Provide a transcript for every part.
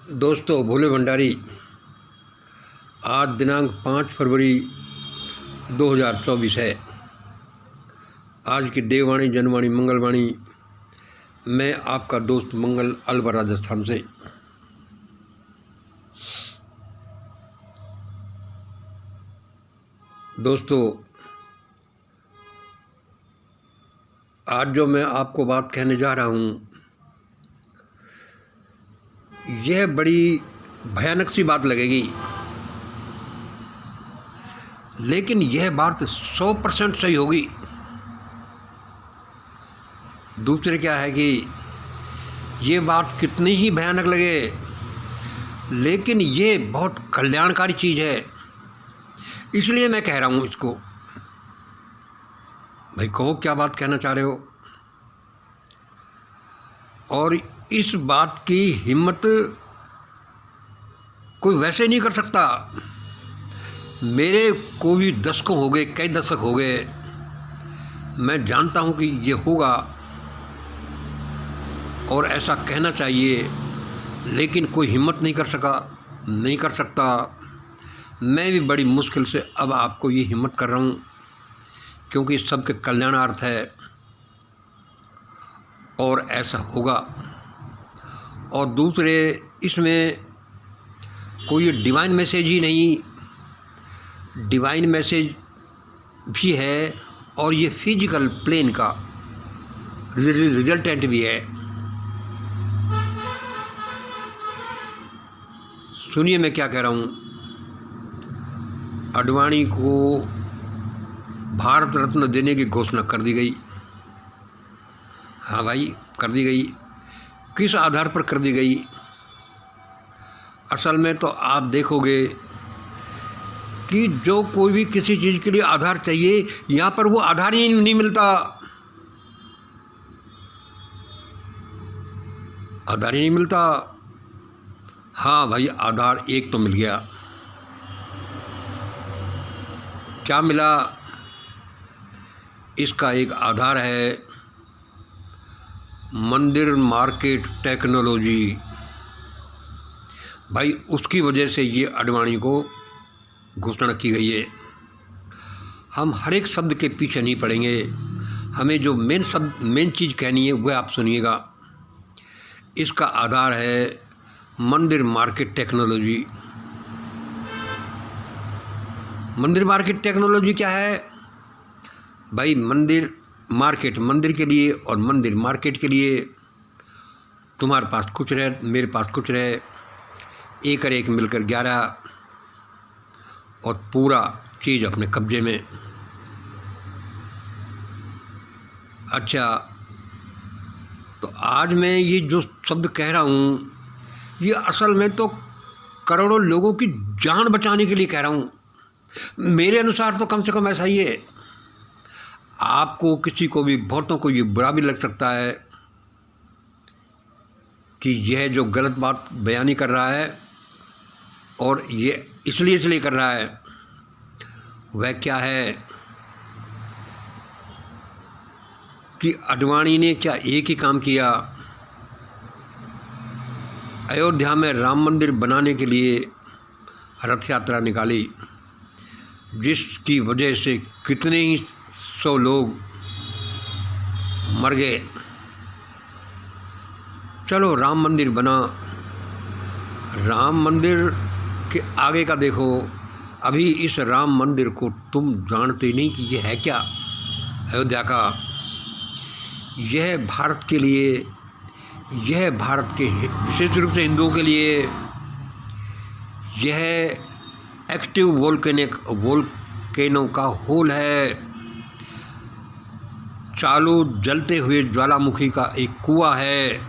दोस्तों, भोले भंडारी। आज दिनांक 5 फरवरी 2024 है। आज की देववाणी, जनवाणी, मंगलवाणी। मैं आपका दोस्त मंगल, अलवर, राजस्थान से। दोस्तों, आज जो मैं आपको बात कहने जा रहा हूँ, यह बड़ी भयानक सी बात लगेगी, लेकिन यह बात 100% सही होगी। दूसरे क्या है कि ये बात कितनी ही भयानक लगे, लेकिन ये बहुत कल्याणकारी चीज़ है, इसलिए मैं कह रहा हूँ इसको। भाई कहो, क्या बात कहना चाह रहे हो। और इस बात की हिम्मत कोई वैसे नहीं कर सकता। मेरे को भी दशकों हो गए, कई दशक हो गए, मैं जानता हूँ कि ये होगा और ऐसा कहना चाहिए, लेकिन कोई हिम्मत नहीं कर सकता। मैं भी बड़ी मुश्किल से अब आपको ये हिम्मत कर रहा हूँ, क्योंकि सबके कल्याणार्थ है और ऐसा होगा। और दूसरे, इसमें कोई डिवाइन मैसेज ही नहीं, डिवाइन मैसेज भी है और ये फिजिकल प्लेन का रिजल्टेंट भी है। सुनिए मैं क्या कह रहा हूँ। आडवाणी को भारत रत्न देने की घोषणा कर दी गई। हाँ भाई, कर दी गई। किस आधार पर कर दी गई? असल में तो आप देखोगे कि जो कोई भी किसी चीज़ के लिए आधार चाहिए, यहाँ पर वो आधार ही नहीं मिलता। आधार ही नहीं मिलता। हाँ भाई, आधार एक तो मिल गया। क्या मिला? इसका एक आधार है मंदिर मार्केट टेक्नोलॉजी। भाई उसकी वजह से ये आडवाणी को घोषणा की गई है। हम हर एक शब्द के पीछे नहीं पड़ेंगे, हमें जो मेन चीज़ कहनी है वह आप सुनिएगा। इसका आधार है मंदिर मार्केट टेक्नोलॉजी। मंदिर मार्केट टेक्नोलॉजी क्या है भाई? मंदिर मार्केट मंदिर के लिए और मंदिर मार्केट के लिए। तुम्हारे पास कुछ रहे, मेरे पास कुछ रहे, एक और एक मिलकर 11 और पूरा चीज़ अपने कब्जे में। अच्छा, तो आज मैं ये जो शब्द कह रहा हूँ, ये असल में तो करोड़ों लोगों की जान बचाने के लिए कह रहा हूँ। मेरे अनुसार तो कम से कम ऐसा ही है। आपको, किसी को भी, बहुतों को ये बुरा भी लग सकता है कि यह जो गलत बात बयानी कर रहा है, और ये इसलिए कर रहा है। वह क्या है कि आडवाणी ने क्या एक ही काम किया? अयोध्या में राम मंदिर बनाने के लिए रथ यात्रा निकाली, जिसकी वजह से कितने ही 100 लोग मर गए। चलो, राम मंदिर बना। राम मंदिर के आगे का देखो। अभी इस राम मंदिर को तुम जानते नहीं कि यह है क्या। अयोध्या का यह भारत के लिए, यह भारत के विशेष रूप से हिंदुओं के लिए, यह एक्टिव वोल्केनो का होल है। चालू जलते हुए ज्वालामुखी का एक कुआं है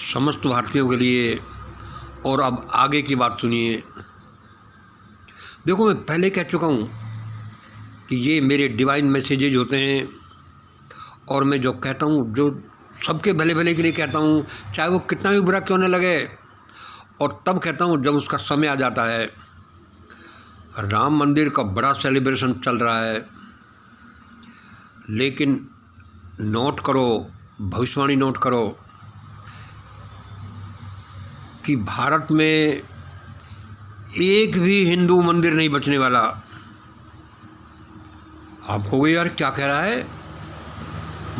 समस्त भारतीयों के लिए। और अब आगे की बात सुनिए। देखो, मैं पहले कह चुका हूँ कि ये मेरे डिवाइन मैसेजेज होते हैं, और मैं जो कहता हूँ, जो सबके भले भले के लिए कहता हूँ, चाहे वो कितना भी बुरा क्यों न लगे। और तब कहता हूँ जब उसका समय आ जाता है। राम मंदिर का बड़ा सेलिब्रेशन चल रहा है, लेकिन नोट करो, भविष्यवाणी नोट करो, कि भारत में एक भी हिंदू मंदिर नहीं बचने वाला। आप कहोगे यार क्या कह रहा है,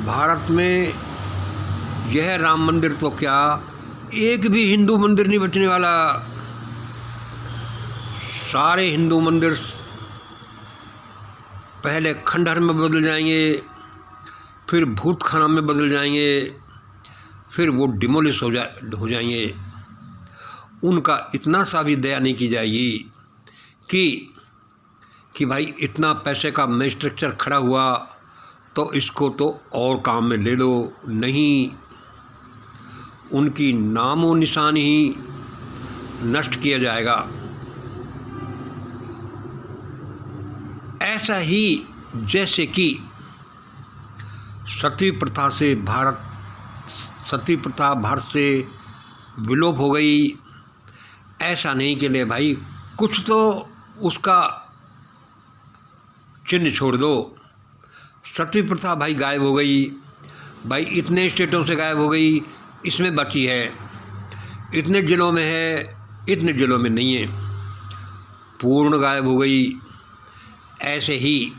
भारत में यह राम मंदिर तो क्या, एक भी हिंदू मंदिर नहीं बचने वाला। सारे हिंदू मंदिर पहले खंडहर में बदल जाएंगे, फिर भूतखाना में बदल जाएंगे, फिर वो डिमोलिश हो जाएंगे। उनका इतना सा भी दया नहीं की जाएगी कि भाई इतना पैसे का मैं स्ट्रक्चर खड़ा हुआ तो इसको तो और काम में ले लो। नहीं, उनकी नामो निशान ही नष्ट किया जाएगा। ऐसा ही जैसे कि सती प्रथा भारत से विलोप हो गई, ऐसा नहीं के लिए भाई कुछ तो उसका चिन्ह छोड़ दो। सती प्रथा भाई गायब हो गई, भाई इतने स्टेटों से गायब हो गई, इसमें बची है, इतने ज़िलों में है, इतने ज़िलों में नहीं है, पूर्ण गायब हो गई। ऐसे ही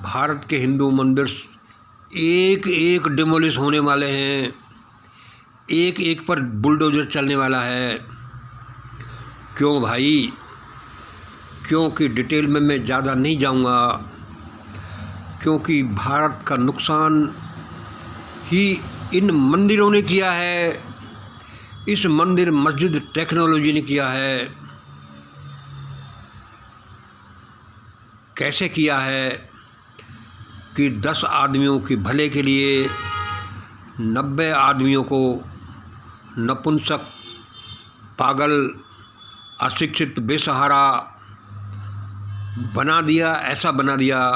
भारत के हिंदू मंदिर एक एक डिमोलिश होने वाले हैं, एक एक पर बुलडोजर चलने वाला है। क्यों भाई, क्योंकि डिटेल में मैं ज़्यादा नहीं जाऊंगा, क्योंकि भारत का नुकसान ही इन मंदिरों ने किया है, इस मंदिर मस्जिद टेक्नोलॉजी ने किया है। कैसे किया है कि 10 आदमियों के भले के लिए 90 आदमियों को नपुंसक, पागल, अशिक्षित, बेसहारा बना दिया। ऐसा बना दिया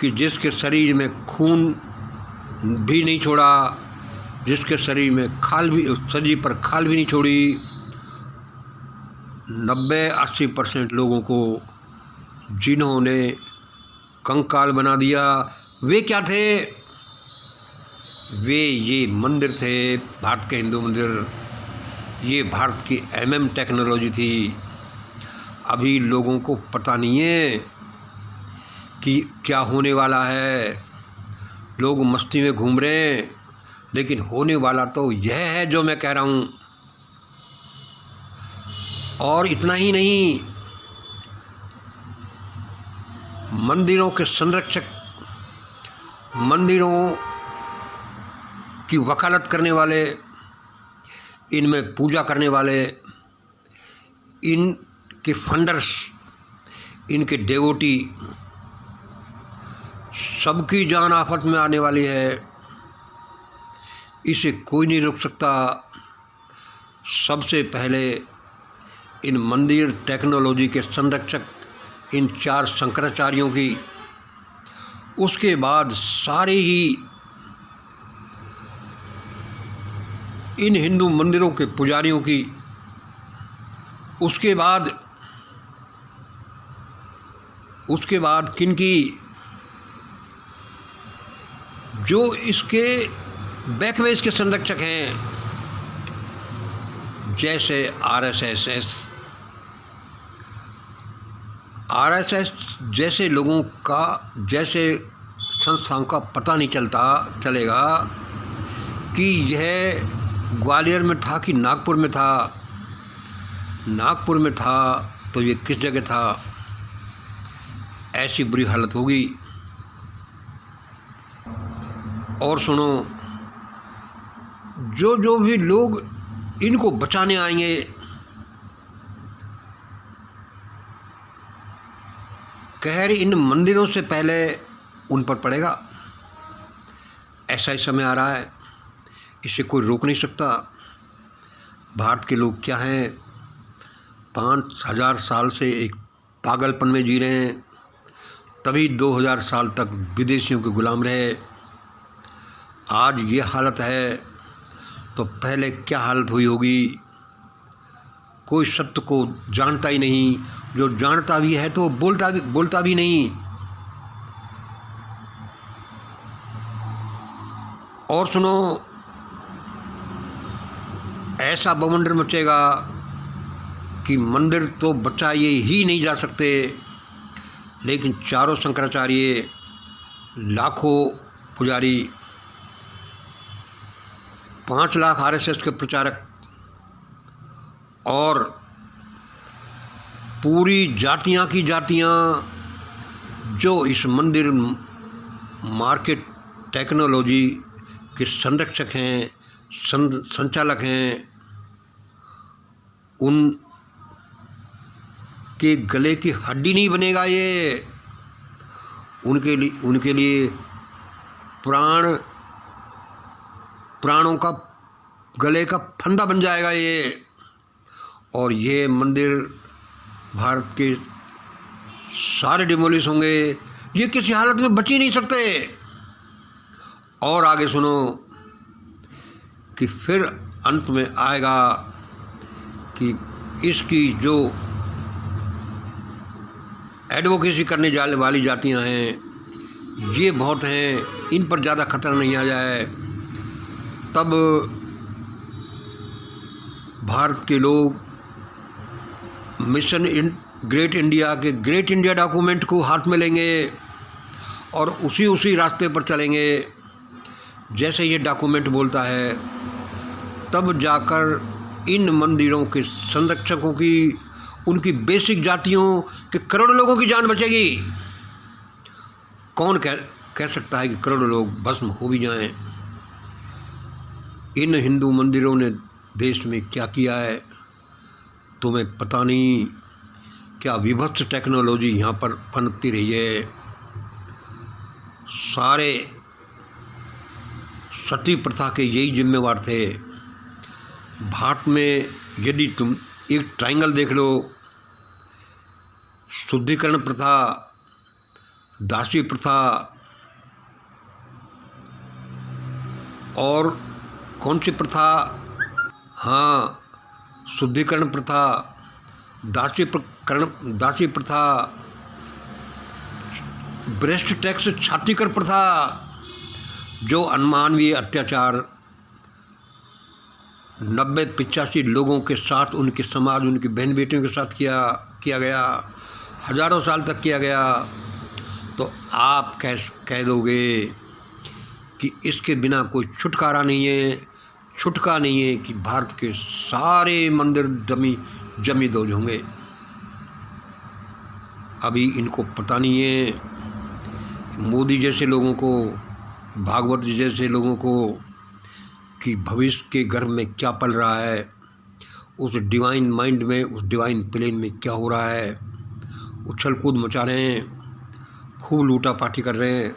कि जिसके शरीर में खून भी नहीं छोड़ा, जिसके शरीर में शरीर पर खाल भी नहीं छोड़ी। 90-80% लोगों को जिन्होंने कंकाल बना दिया, वे क्या थे? वे ये मंदिर थे, भारत के हिंदू मंदिर। ये भारत की MM टेक्नोलॉजी थी। अभी लोगों को पता नहीं है कि क्या होने वाला है। लोग मस्ती में घूम रहे हैं, लेकिन होने वाला तो यह है जो मैं कह रहा हूँ। और इतना ही नहीं, मंदिरों के संरक्षक, मंदिरों की वकालत करने वाले, इनमें पूजा करने वाले, इनके फंडर्स, इनके डेवोटी, सबकी जान आफत में आने वाली है। इसे कोई नहीं रोक सकता। सबसे पहले इन मंदिर टेक्नोलॉजी के संरक्षक, इन 4 शंकराचार्यों की, उसके बाद सारे ही इन हिंदू मंदिरों के पुजारियों की, उसके बाद किनकी, जो इसके बैक में इसके संरक्षक हैं, जैसे RSS जैसे लोगों का, जैसे संस्थाओं का पता नहीं चलेगा कि यह ग्वालियर में था कि नागपुर में था। नागपुर में था तो ये किस जगह था। ऐसी बुरी हालत होगी। और सुनो, जो भी लोग इनको बचाने आएंगे, कहर इन मंदिरों से पहले उन पर पड़ेगा। ऐसा ही समय आ रहा है, इसे कोई रोक नहीं सकता। भारत के लोग क्या हैं, 5000 साल से एक पागलपन में जी रहे हैं, तभी 2000 साल तक विदेशियों के गुलाम रहे। आज ये हालत है तो पहले क्या हालत हुई होगी। कोई सत्य को जानता ही नहीं, जो जानता भी है तो बोलता भी नहीं। और सुनो, ऐसा बवंडर मचेगा कि मंदिर तो बचाए ही नहीं जा सकते, लेकिन चारों शंकराचार्य, लाखों पुजारी, 5 लाख आरएसएस के प्रचारक और पूरी जातियां की जातियां जो इस मंदिर मार्केट टेक्नोलॉजी के संरक्षक हैं, संचालक हैं, उन के गले की हड्डी नहीं बनेगा ये। उनके लिए प्राणों का गले का फंदा बन जाएगा ये। और ये मंदिर भारत के सारे डिमोलिश होंगे, ये किसी हालत में बच ही नहीं सकते। और आगे सुनो कि फिर अंत में आएगा कि इसकी जो एडवोकेसी करने जाने वाली जातियां हैं ये बहुत हैं, इन पर ज़्यादा खतरा नहीं आ जाए। तब भारत के लोग मिशन ग्रेट इंडिया के ग्रेट इंडिया डॉक्यूमेंट को हाथ में लेंगे और उसी रास्ते पर चलेंगे जैसे ये डॉक्यूमेंट बोलता है। तब जाकर इन मंदिरों के संरक्षकों की, उनकी बेसिक जातियों के करोड़ों लोगों की जान बचेगी। कौन कह सकता है कि करोड़ों लोग भस्म हो भी जाएं। इन हिंदू मंदिरों ने देश में क्या किया है तुम्हें पता नहीं। क्या विभत्स टेक्नोलॉजी यहाँ पर पनपती रही है। सारे सती प्रथा के यही जिम्मेवार थे। भारत में यदि तुम एक ट्रायंगल देख लो, शुद्धिकरण प्रथा, दासी प्रथा और कौन सी प्रथा, हाँ शुद्धिकरण प्रथा, दासी प्रथा, ब्रेस्ट टैक्स छातीकरण प्रथा, जो अनमानवीय अत्याचार 90-85 लोगों के साथ, उनके समाज, उनकी बहन बेटियों के साथ किया गया, हजारों साल तक किया गया। तो आप कह दोगे कि इसके बिना कोई छुटकारा नहीं है। छुटकारा नहीं है कि भारत के सारे मंदिर जमी दो होंगे। अभी इनको पता नहीं है, मोदी जैसे लोगों को, भागवत जैसे लोगों को, कि भविष्य के गर्भ में क्या पल रहा है, उस डिवाइन माइंड में, उस डिवाइन प्लेन में क्या हो रहा है। उछल कूद मचा रहे हैं, खूब लूटा पाटी कर रहे हैं,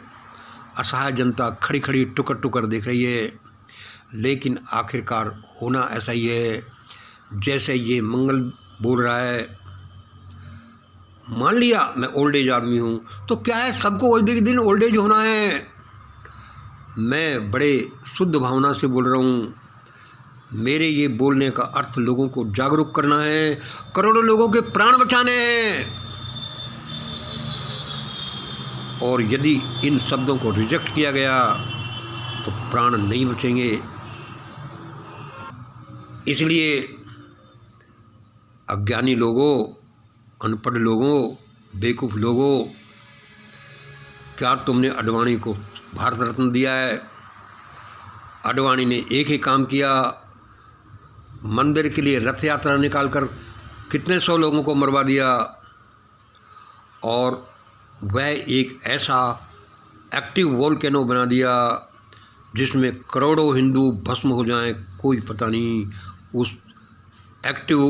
असहाय जनता खड़ी खड़ी टुकर देख रही है। लेकिन आखिरकार होना ऐसा ही है जैसे ये मंगल बोल रहा है। मान लिया मैं ओल्ड एज आदमी हूँ तो क्या है, सबको एक दिन ओल्ड एज होना है। मैं बड़े शुद्ध भावना से बोल रहा हूँ। मेरे ये बोलने का अर्थ लोगों को जागरूक करना है, करोड़ों लोगों के प्राण बचाने हैं। और यदि इन शब्दों को रिजेक्ट किया गया तो प्राण नहीं बचेंगे। इसलिए अज्ञानी लोगों, अनपढ़ लोगों, बेवकूफ़ लोगों, क्या तुमने आडवाणी को भारत रत्न दिया है? आडवाणी ने एक ही काम किया, मंदिर के लिए रथ यात्रा निकालकर कितने 100 लोगों को मरवा दिया। और वह एक ऐसा एक्टिव वोल्केनो बना दिया जिसमें करोड़ों हिंदू भस्म हो जाएं, कोई पता नहीं। उस एक्टिव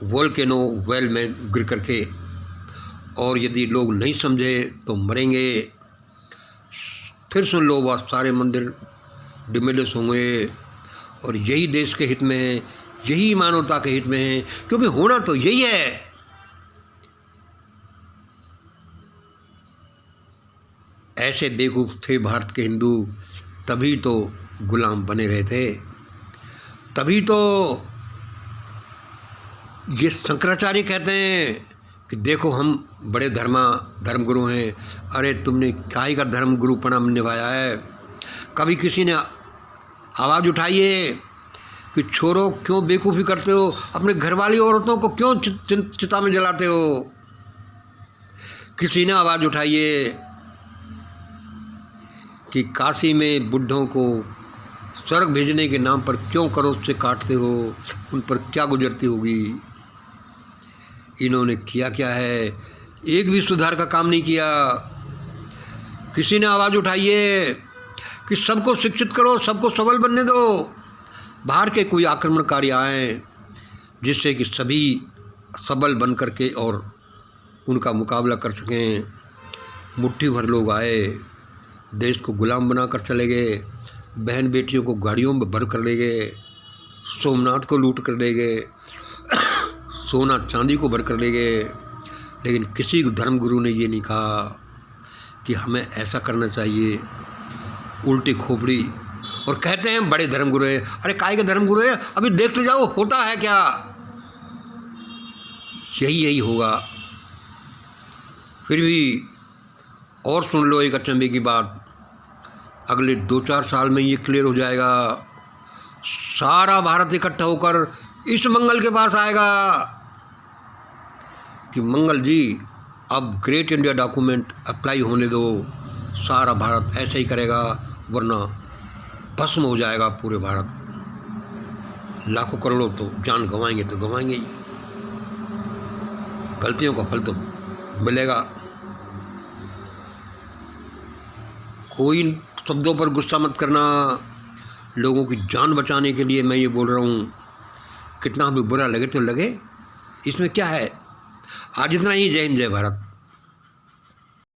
वोल्केनो वेल में गिर करके, और यदि लोग नहीं समझे तो मरेंगे। फिर सुन लो, वह सारे मंदिर डिमोलिश होंगे। और यही देश के हित में है, यही मानवता के हित में है, क्योंकि होना तो यही है। ऐसे बेवकूफ़ थे भारत के हिंदू, तभी तो गुलाम बने रहे थे। तभी तो ये शंकराचार्य कहते हैं कि देखो हम बड़े धर्मगुरु हैं। अरे तुमने काहे का धर्मगुरुपना निभाया है? कभी किसी ने आवाज़ उठाई है कि छोरो क्यों बेवकूफ़ी करते हो, अपने घरवाली औरतों को क्यों चिता में जलाते हो। किसी ने आवाज़ उठाइए कि काशी में बुढ़ों को स्वर्ग भेजने के नाम पर क्यों करोड़ से काटते हो, उन पर क्या गुजरती होगी। इन्होंने किया क्या है, एक भी सुधार का काम नहीं किया। किसी ने आवाज़ उठाइए कि सबको शिक्षित करो, सबको सबल बनने दो, बाहर के कोई आक्रमणकारी आए जिससे कि सभी सबल बन करके और उनका मुकाबला कर सकें। मुट्ठी भर लोग आए, देश को गुलाम बना कर चले गए, बहन बेटियों को गाड़ियों में भर कर ले गए, सोमनाथ को लूट कर ले गए, सोना चांदी को भर कर ले गए। लेकिन किसी धर्मगुरु ने ये नहीं कहा कि हमें ऐसा करना चाहिए। उल्टी खोपड़ी, और कहते हैं बड़े धर्मगुरु है। अरे काय के धर्मगुरु है, अभी देखते जाओ होता है क्या। यही होगा। फिर भी और सुन लो एक अचंभे की बात, अगले 2-4 साल में ये क्लियर हो जाएगा। सारा भारत इकट्ठा होकर इस मंगल के पास आएगा कि मंगल जी अब ग्रेट इंडिया डॉक्यूमेंट अप्लाई होने दो। सारा भारत ऐसे ही करेगा, वरना भस्म हो जाएगा पूरे भारत। लाखों करोड़ों तो जान गंवाएंगे तो गंवाएंगे ही, गलतियों का फल तो मिलेगा। कोई शब्दों पर गुस्सा मत करना, लोगों की जान बचाने के लिए मैं ये बोल रहा हूँ। कितना भी बुरा लगे तो लगे, इसमें क्या है। आज इतना ही। जय हिंद, जय भारत।